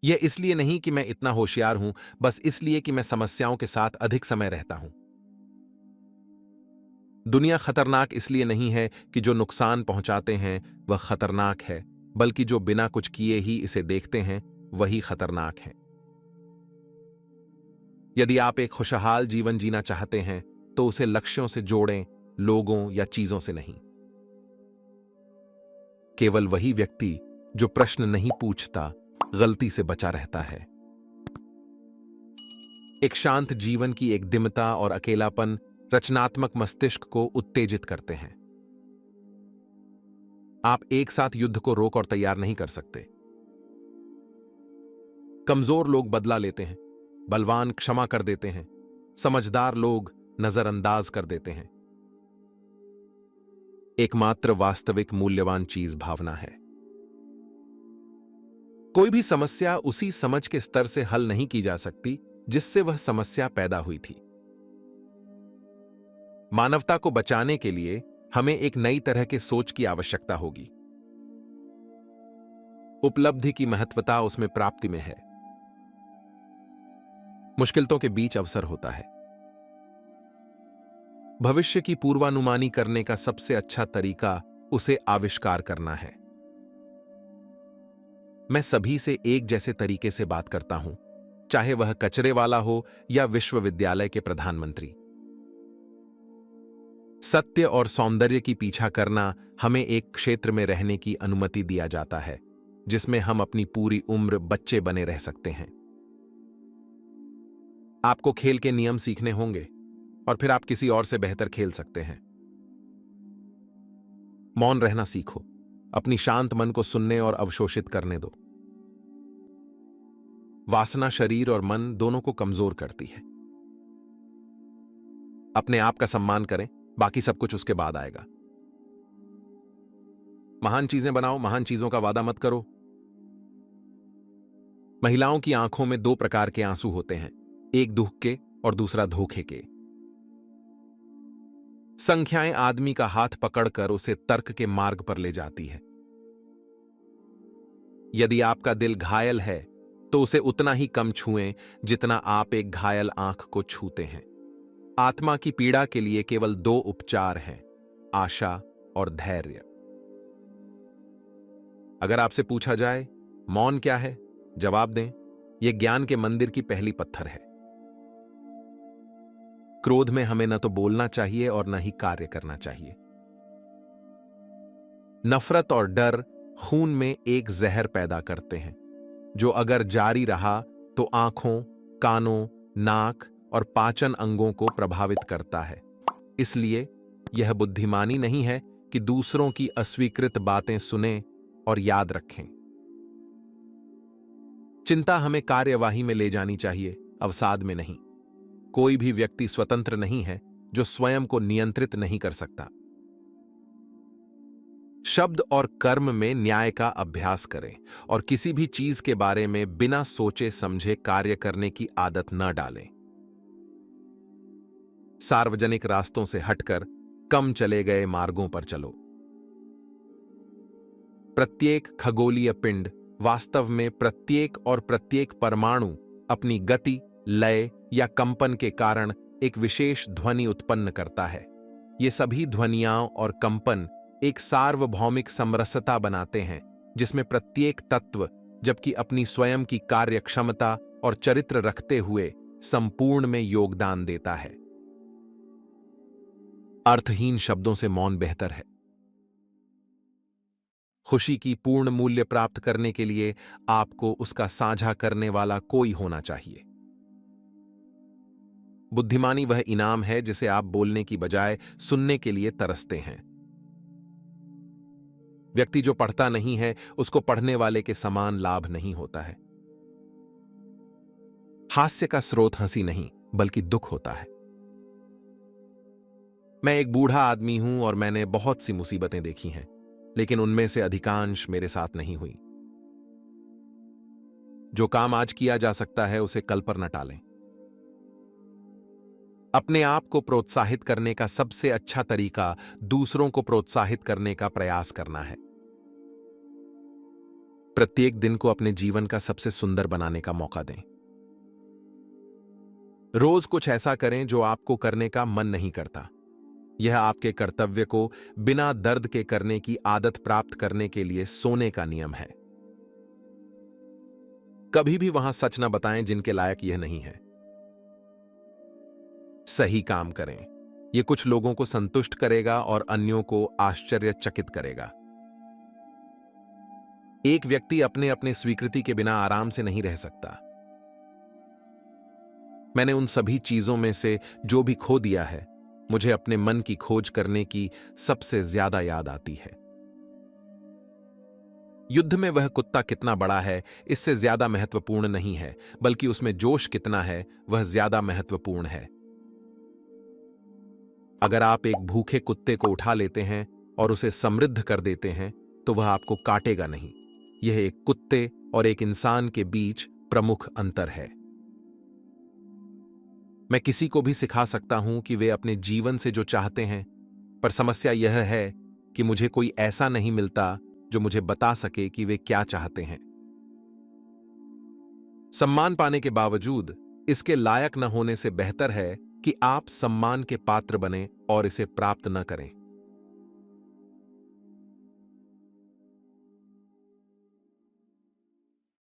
यह इसलिए नहीं कि मैं इतना होशियार हूं, बस इसलिए कि मैं समस्याओं के साथ अधिक समय रहता हूं। दुनिया खतरनाक इसलिए नहीं है कि जो नुकसान पहुंचाते हैं वह खतरनाक है, बल्कि जो बिना कुछ किए ही इसे देखते हैं वही खतरनाक है। यदि आप एक खुशहाल जीवन जीना चाहते हैं तो उसे लक्ष्यों से जोड़ें, लोगों या चीजों से नहीं। केवल वही व्यक्ति जो प्रश्न नहीं पूछता गलती से बचा रहता है। एक शांत जीवन की एक दिमता और अकेलापन रचनात्मक मस्तिष्क को उत्तेजित करते हैं। आप एक साथ युद्ध को रोक और तैयार नहीं कर सकते। कमजोर लोग बदला लेते हैं, बलवान क्षमा कर देते हैं, समझदार लोग नजरअंदाज कर देते हैं। एकमात्र वास्तविक मूल्यवान चीज भावना है। कोई भी समस्या उसी समझ के स्तर से हल नहीं की जा सकती जिससे वह समस्या पैदा हुई थी। मानवता को बचाने के लिए हमें एक नई तरह के सोच की आवश्यकता होगी। उपलब्धि की महत्वता उसमें प्राप्ति में है। मुश्किलों के बीच अवसर होता है। भविष्य की पूर्वानुमानी करने का सबसे अच्छा तरीका उसे आविष्कार करना है। मैं सभी से एक जैसे तरीके से बात करता हूं, चाहे वह कचरे वाला हो या विश्वविद्यालय के प्रधानमंत्री। सत्य और सौंदर्य की पीछा करना हमें एक क्षेत्र में रहने की अनुमति दिया जाता है जिसमें हम अपनी पूरी उम्र बच्चे बने रह सकते हैं। आपको खेल के नियम सीखने होंगे और फिर आप किसी और से बेहतर खेल सकते हैं। मौन रहना सीखो, अपनी शांत मन को सुनने और अवशोषित करने दो। वासना शरीर और मन दोनों को कमजोर करती है। अपने आप का सम्मान करें, बाकी सब कुछ उसके बाद आएगा। महान चीजें बनाओ, महान चीजों का वादा मत करो। महिलाओं की आंखों में दो प्रकार के आंसू होते हैं, एक दुख के और दूसरा धोखे के। संख्याएं आदमी का हाथ पकड़कर उसे तर्क के मार्ग पर ले जाती है। यदि आपका दिल घायल है तो उसे उतना ही कम छुएं जितना आप एक घायल आंख को छूते हैं। आत्मा की पीड़ा के लिए केवल दो उपचार हैं, आशा और धैर्य। अगर आपसे पूछा जाए मौन क्या है, जवाब दें, यह ज्ञान के मंदिर की पहली पत्थर है। क्रोध में हमें न तो बोलना चाहिए और न ही कार्य करना चाहिए। नफरत और डर खून में एक जहर पैदा करते हैं जो अगर जारी रहा तो आंखों, कानों, नाक और पाचन अंगों को प्रभावित करता है। इसलिए यह बुद्धिमानी नहीं है कि दूसरों की अस्वीकृत बातें सुनें और याद रखें। चिंता हमें कार्यवाही में ले जानी चाहिए, अवसाद में नहीं। कोई भी व्यक्ति स्वतंत्र नहीं है जो स्वयं को नियंत्रित नहीं कर सकता। शब्द और कर्म में न्याय का अभ्यास करें और किसी भी चीज के बारे में बिना सोचे समझे कार्य करने की आदत न डालें। सार्वजनिक रास्तों से हटकर कम चले गए मार्गों पर चलो। प्रत्येक खगोलीय पिंड, वास्तव में प्रत्येक परमाणु अपनी गति, लय या कंपन के कारण एक विशेष ध्वनि उत्पन्न करता है। ये सभी ध्वनियां और कंपन एक सार्वभौमिक समरसता बनाते हैं जिसमें प्रत्येक तत्व, जबकि अपनी स्वयं की कार्य क्षमता और चरित्र रखते हुए, संपूर्ण में योगदान देता है। अर्थहीन शब्दों से मौन बेहतर है। खुशी की पूर्ण मूल्य प्राप्त करने के लिए आपको उसका साझा करने वाला कोई होना चाहिए। बुद्धिमानी वह इनाम है जिसे आप बोलने की बजाय सुनने के लिए तरसते हैं। व्यक्ति जो पढ़ता नहीं है उसको पढ़ने वाले के समान लाभ नहीं होता है। हास्य का स्रोत हंसी नहीं बल्कि दुख होता है। मैं एक बूढ़ा आदमी हूं और मैंने बहुत सी मुसीबतें देखी हैं, लेकिन उनमें से अधिकांश मेरे साथ नहीं हुई। जो काम आज किया जा सकता है उसे कल पर न टालें। अपने आप को प्रोत्साहित करने का सबसे अच्छा तरीका दूसरों को प्रोत्साहित करने का प्रयास करना है। प्रत्येक दिन को अपने जीवन का सबसे सुंदर बनाने का मौका दें। रोज कुछ ऐसा करें जो आपको करने का मन नहीं करता। यह आपके कर्तव्य को बिना दर्द के करने की आदत प्राप्त करने के लिए सोने का नियम है। कभी भी वहां सच न बताएं जिनके लायक यह नहीं है। सही काम करें। यह कुछ लोगों को संतुष्ट करेगा और अन्यों को आश्चर्यचकित करेगा। एक व्यक्ति अपने अपने स्वीकृति के बिना आराम से नहीं रह सकता। मैंने उन सभी चीजों में से जो भी खो दिया है, मुझे अपने मन की खोज करने की सबसे ज्यादा याद आती है। युद्ध में वह कुत्ता कितना बड़ा है इससे ज्यादा महत्वपूर्ण नहीं है, बल्कि उसमें जोश कितना है वह ज्यादा महत्वपूर्ण है। अगर आप एक भूखे कुत्ते को उठा लेते हैं और उसे समृद्ध कर देते हैं तो वह आपको काटेगा नहीं। यह एक कुत्ते और एक इंसान के बीच प्रमुख अंतर है। मैं किसी को भी सिखा सकता हूं कि वे अपने जीवन से जो चाहते हैं, पर समस्या यह है कि मुझे कोई ऐसा नहीं मिलता जो मुझे बता सके कि वे क्या चाहते हैं। सम्मान पाने के बावजूद इसके लायक न होने से बेहतर है कि आप सम्मान के पात्र बने और इसे प्राप्त न करें।